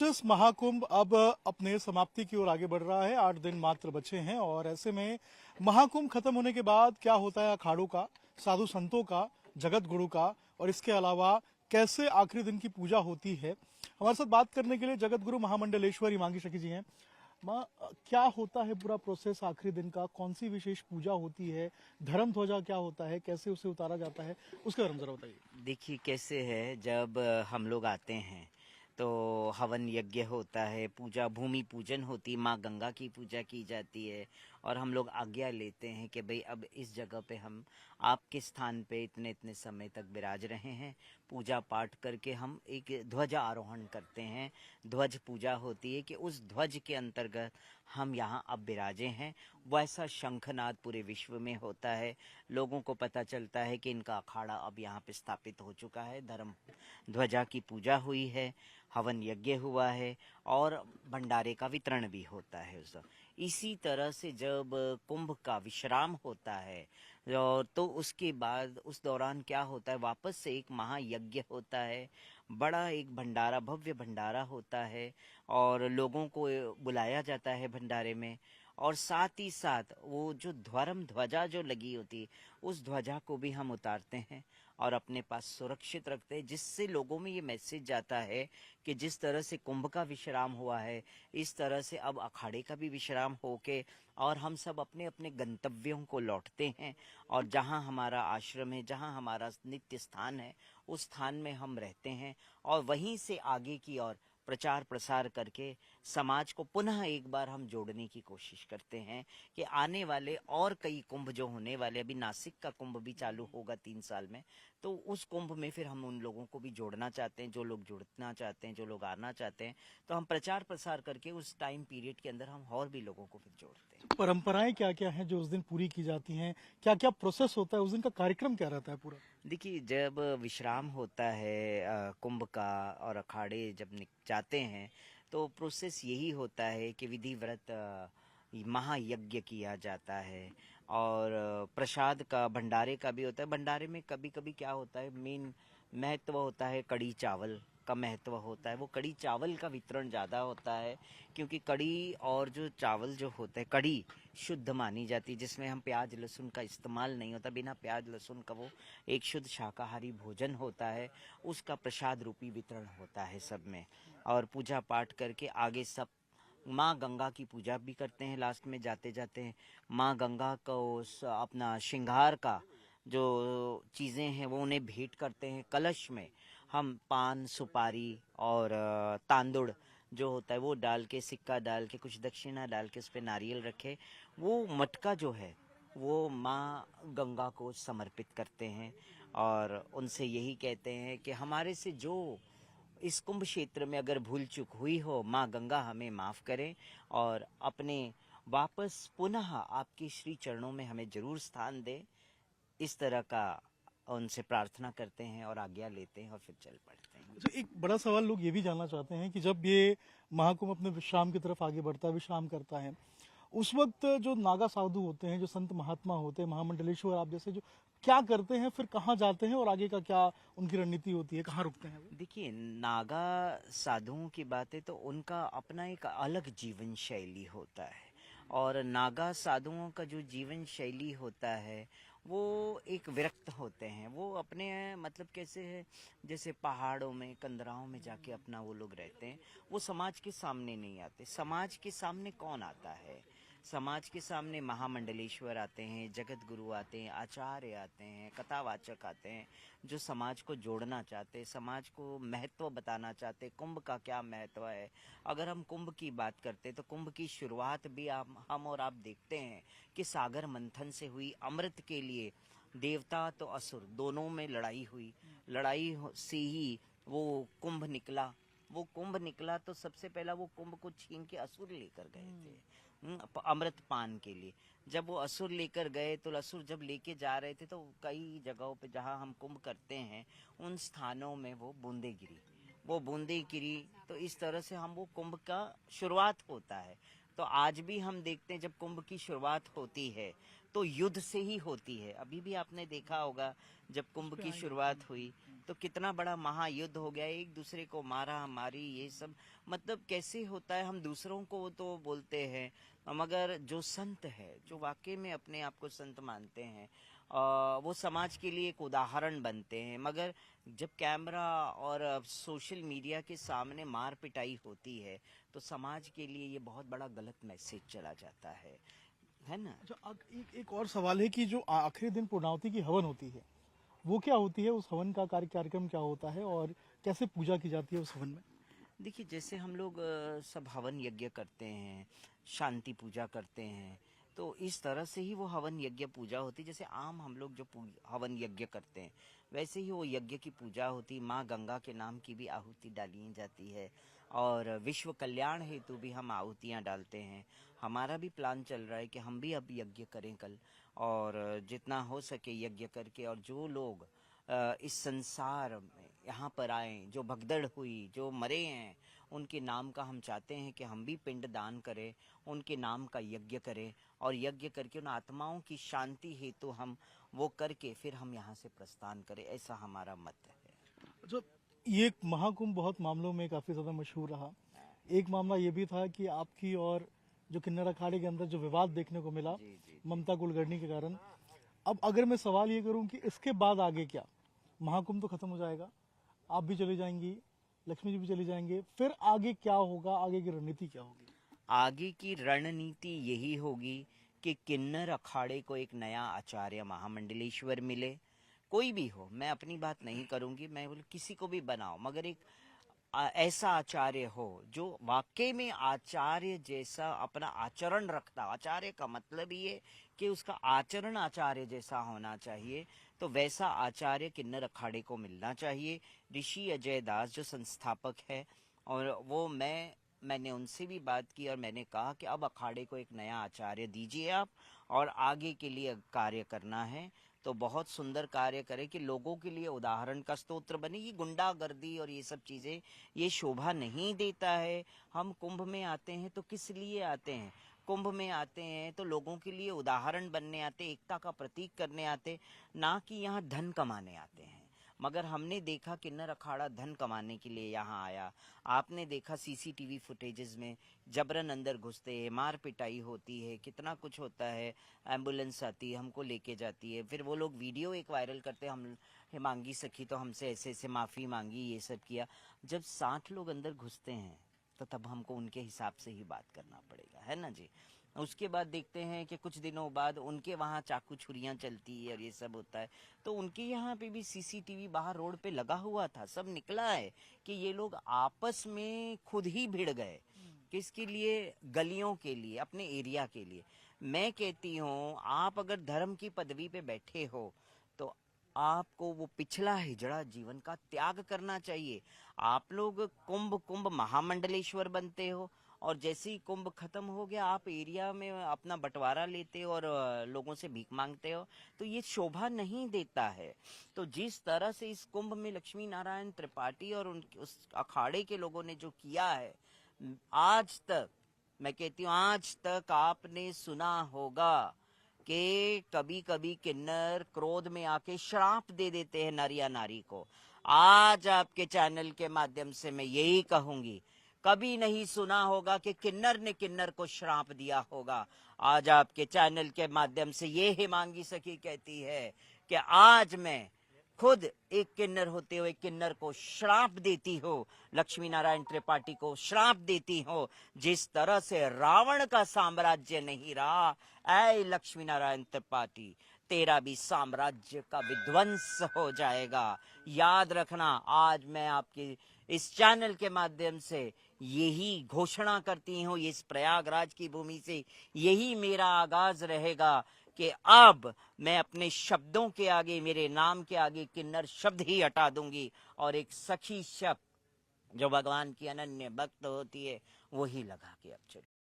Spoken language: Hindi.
प्रोसेस महाकुंभ अब अपने समाप्ति की ओर आगे बढ़ रहा है। 8 दिन मात्र बचे हैं और ऐसे में महाकुंभ खत्म होने के बाद क्या होता है अखाड़ों का, साधु संतों का, जगत गुरु का और इसके अलावा कैसे आखिरी दिन की पूजा होती है, हमारे साथ बात करने के लिए जगत गुरु महामंडलेश्वर हिमांगी शकी जी हैं। माँ, क्या होता है पूरा प्रोसेस आखिरी दिन का, कौन सी विशेष पूजा होती है, धर्म ध्वजा क्या होता है, कैसे उसे उतारा जाता है, उसके बारे में जरा बताइए। देखिए कैसे है, जब हम लोग आते हैं तो हवन यज्ञ होता है, पूजा भूमि पूजन होती है, माँ गंगा की पूजा की जाती है और हम लोग आज्ञा लेते हैं कि भाई अब इस जगह पे हम आपके स्थान पे इतने इतने समय तक विराज रहे हैं। पूजा पाठ करके हम एक ध्वज आरोहण करते हैं, ध्वज पूजा होती है कि उस ध्वज के अंतर्गत हम यहाँ अब विराजे हैं। वैसा शंखनाद पूरे विश्व में होता है। लोगों को पता चलता है कि इनका अखाड़ा अब यहाँ पे स्थापित हो चुका है, धर्म ध्वजा की पूजा हुई है, हवन यज्ञ हुआ है और भंडारे का वितरण भी होता है उस इसी तरह से जब कुंभ का विश्राम होता है और तो उसके बाद उस दौरान क्या होता है, वापस से एक महायज्ञ होता है, बड़ा एक भंडारा, भव्य भंडारा होता है और लोगों को बुलाया जाता है भंडारे में। और साथ ही साथ वो जो धर्म ध्वजा जो लगी होती है उस ध्वजा को भी हम उतारते हैं और अपने पास सुरक्षित रखते हैं, जिससे लोगों में ये मैसेज जाता है कि जिस तरह से कुंभ का विश्राम हुआ है इस तरह से अब अखाड़े का भी विश्राम होके और हम सब अपने अपने गंतव्यों को लौटते हैं और जहाँ हमारा आश्रम है, जहाँ हमारा नित्य स्थान है, उस स्थान में हम रहते हैं और वहीं से आगे की ओर प्रचार प्रसार करके समाज को पुनः एक बार हम जोड़ने की कोशिश करते हैं कि आने वाले और कई कुंभ जो होने वाले, अभी नासिक का कुंभ भी चालू होगा 3 साल में, तो उस कुंभ में फिर हम उन लोगों को भी जोड़ना चाहते हैं, जो लोग जुड़ना चाहते हैं, जो लोग आना चाहते हैं, तो हम प्रचार प्रसार करके उस टाइम पीरियड के अंदर हम और भी लोगों को फिर जोड़ते हैं। परंपराएं क्या क्या हैं जो उस दिन पूरी की जाती हैं, क्या क्या प्रोसेस होता है, उस दिन का कार्यक्रम क्या रहता है पूरा? देखिए जब विश्राम होता है कुंभ का और अखाड़े जब जाते हैं तो प्रोसेस यही होता है कि विधिव्रत महायज्ञ किया जाता है और प्रसाद का भंडारे का भी होता है। भंडारे में कभी कभी क्या होता है, मेन महत्व होता है कड़ी चावल का महत्व होता है, वो कड़ी चावल का वितरण ज़्यादा होता है क्योंकि कड़ी और जो चावल जो होता है, कड़ी शुद्ध मानी जाती है जिसमें हम प्याज लहसुन का इस्तेमाल नहीं होता, बिना प्याज लहसुन का वो एक शुद्ध शाकाहारी भोजन होता है, उसका प्रसाद रूपी वितरण होता है सब में। और पूजा पाठ करके आगे सब माँ गंगा की पूजा भी करते हैं, लास्ट में जाते जाते हैं माँ गंगा को अपना श्रृंगार का जो चीज़ें हैं वो उन्हें भेंट करते हैं। कलश में हम पान सुपारी और तांदुड़ जो होता है वो डाल के, सिक्का डाल के, कुछ दक्षिणा डाल के, उस पर नारियल रखे, वो मटका जो है वो माँ गंगा को समर्पित करते हैं और उनसे यही कहते हैं कि हमारे से जो इस कुंभ क्षेत्र में अगर भूल चूक हुई हो, माँ गंगा हमें माफ़ करें और अपने वापस पुनः आपके श्री चरणों में हमें जरूर स्थान दें। इस तरह का उनसे प्रार्थना करते हैं और आज्ञा लेते हैं और फिर चल पड़ते हैं। अच्छा, एक बड़ा सवाल लोग ये भी जानना चाहते हैं कि जब ये महाकुंभ अपने विश्राम की तरफ आगे बढ़ता है, विश्राम करता है, उस वक्त जो नागा साधु होते हैं, जो संत महात्मा होते हैं, महामंडलेश्वर आप जैसे, जो क्या करते हैं, फिर कहाँ जाते हैं और आगे का क्या उनकी रणनीति होती है, कहाँ रुकते हैं वो? देखिए नागा साधुओं की बातें तो उनका अपना एक अलग जीवन शैली होता है और नागा साधुओं का जो जीवन शैली होता है वो एक विरक्त होते हैं। वो अपने मतलब कैसे है, जैसे पहाड़ों में कंदराओं में जाके अपना वो लोग रहते हैं, वो समाज के सामने नहीं आते। समाज के सामने कौन आता है? समाज के सामने महामंडलेश्वर आते हैं, जगत गुरु आते हैं, आचार्य आते हैं, कथावाचक आते हैं, जो समाज को जोड़ना चाहते हैं, समाज को महत्व बताना चाहते हैं, कुंभ का क्या महत्व है। अगर हम कुंभ की बात करते हैं तो कुंभ की शुरुआत भी हम और आप देखते हैं कि सागर मंथन से हुई। अमृत के लिए देवता तो असुर दोनों में लड़ाई हुई, से ही वो कुंभ निकला। वो कुंभ निकला तो सबसे पहला वो कुंभ को छीन के असुर लेकर गए थे अमृत पान के लिए। जब वो असुर लेकर गए तो असुर जब लेके जा रहे थे तो कई जगहों पे जहाँ हम कुंभ करते हैं उन स्थानों में वो बूंदे गिरी, वो बूंदे गिरी। तो इस तरह से हम वो कुंभ का शुरुआत होता है। तो आज भी हम देखते हैं जब कुंभ की शुरुआत होती है तो युद्ध से ही होती है। अभी भी आपने देखा होगा जब कुंभ की शुरुआत हुई तो कितना बड़ा महायुद्ध हो गया, एक दूसरे को मारा मारी, ये सब मतलब कैसे होता है। हम दूसरों को तो बोलते हैं, मगर जो संत है, जो वाकई में अपने आप को संत मानते हैं, वो समाज के लिए एक उदाहरण बनते हैं। मगर जब कैमरा और सोशल मीडिया के सामने मार पिटाई होती है तो समाज के लिए ये बहुत बड़ा गलत मैसेज चला जाता है ना। अच्छा, एक और सवाल है कि जो आखिरी दिन पूर्णाहुति की हवन होती है, वो क्या होती है? उस हवन का कार्यक्रम क्या होता है और कैसे पूजा की जाती है उस हवन में? देखिए, जैसे हम लोग सब हवन यज्ञ करते हैं, शांति पूजा करते हैं, तो इस तरह से ही वो हवन यज्ञ पूजा होती है। जैसे आम हम लोग जो हवन यज्ञ करते हैं, वैसे ही वो यज्ञ की पूजा होती। माँ गंगा के नाम की भी आहुति डाली जाती है और विश्व कल्याण हेतु भी हम आहुतियाँ डालते हैं। हमारा भी प्लान चल रहा है कि हम भी अब यज्ञ करें कल, और जितना हो सके यज्ञ करके, और जो लोग इस संसार में यहाँ पर आए, जो भगदड़ हुई, जो मरे हैं, उनके नाम का हम चाहते हैं कि हम भी पिंड दान करें, उनके नाम का यज्ञ करें, और यज्ञ करके उन आत्माओं की शांति हेतु हम वो करके फिर हम यहाँ से प्रस्थान करें, ऐसा हमारा मत है। अच्छा, ये महाकुंभ बहुत मामलों में काफी ज्यादा मशहूर रहा। एक मामला ये भी था कि आपकी और जो किन्नर अखाड़े के अंदर जो विवाद देखने को मिला जी जी। ममता कुलकर्णी के कारण। अब अगर मैं सवाल ये करूं कि इसके बाद आगे क्या? महाकुंभ तो खत्म हो जाएगा, आप भी चली जाएंगी, लक्ष्मी जी भी चली जाएंगे, फिर आगे क्या होगा? आगे की रणनीति क्या होगी? आगे की रणनीति यही होगी कि किन्नर अखाड़े को एक नया आचार्य महामंडलेश्वर मिले। कोई भी हो, मैं अपनी बात नहीं करूंगी, मैं बोल किसी को भी बनाओ, मगर एक ऐसा आचार्य हो जो वाकई में आचार्य जैसा अपना आचरण रखता। आचार्य का मतलब ये कि उसका आचरण आचार्य जैसा होना चाहिए। तो वैसा आचार्य किन्नर अखाड़े को मिलना चाहिए। ऋषि अजय दास जो संस्थापक है, और वो मैंने उनसे भी बात की और मैंने कहा कि अब अखाड़े को एक नया आचार्य दीजिए आप, और आगे के लिए कार्य करना है तो बहुत सुंदर कार्य करे कि लोगों के लिए उदाहरण का स्तोत्र बने। ये गुंडागर्दी और ये सब चीज़ें ये शोभा नहीं देता है। हम कुंभ में आते हैं तो किस लिए आते हैं? कुंभ में आते हैं तो लोगों के लिए उदाहरण बनने आते, एकता का प्रतीक करने आते, ना कि यहाँ धन कमाने आते हैं। मगर हमने देखा किन्नर अखाड़ा धन कमाने के लिए यहाँ आया। आपने देखा सीसीटीवी फुटेजेस में जबरन अंदर घुसते हैं, मार पिटाई होती है, कितना कुछ होता है। एम्बुलेंस आती है, हमको लेके जाती है, फिर वो लोग वीडियो एक वायरल करते हैं, हम मांगी सखी तो हमसे ऐसे ऐसे माफ़ी मांगी, ये सब किया। जब 60 लोग अंदर घुसते हैं तो तब हमको उनके हिसाब से ही बात करना पड़ेगा, है ना जी। उसके बाद देखते हैं कि कुछ दिनों बाद उनके वहाँ चाकू छुरियाँ चलती है और ये सब होता है। तो उनके यहाँ पे भी सीसीटीवी बाहर रोड पे लगा हुआ था, सब निकला है कि ये लोग आपस में खुद ही भिड़ गए। किसके लिए? गलियों के लिए, अपने एरिया के लिए। मैं कहती हूँ आप अगर धर्म की पदवी पे बैठे हो तो आपको वो पिछला हिजड़ा जीवन का त्याग करना चाहिए। आप लोग कुंभ महामंडलेश्वर बनते हो, और जैसे ही कुंभ खत्म हो गया आप एरिया में अपना बंटवारा लेते हो और लोगों से भीख मांगते हो, तो ये शोभा नहीं देता है। तो जिस तरह से इस कुंभ में लक्ष्मी नारायण त्रिपाठी और उस अखाड़े के लोगों ने जो किया है, आज तक मैं कहती हूँ आज तक आपने सुना होगा कि कभी कभी किन्नर क्रोध में आके श्राप दे देते हैं नर या नारी को। आज आपके चैनल के माध्यम से मैं यही कहूंगी, कभी नहीं सुना होगा कि किन्नर ने किन्नर को श्राप दिया होगा। आज आपके चैनल के माध्यम से ये हिमांगी सखी कहती है कि आज मैं खुद एक किन्नर होते हुए किन्नर को श्राप देती हो, लक्ष्मी नारायण त्रिपाठी को श्राप देती हो। जिस तरह से रावण का साम्राज्य नहीं रहा, ऐ लक्ष्मी नारायण त्रिपाठी तेरा भी साम्राज्य का विध्वंस हो जाएगा। याद रखना, आज मैं आपके इस चैनल के माध्यम से यही घोषणा करती हूँ, इस प्रयागराज की भूमि से यही मेरा आगाज रहेगा कि अब मैं अपने शब्दों के आगे, मेरे नाम के आगे किन्नर शब्द ही हटा दूंगी, और एक सखी शब्द जो भगवान की अनन्य भक्त होती है वही लगा के अब चलूंगी।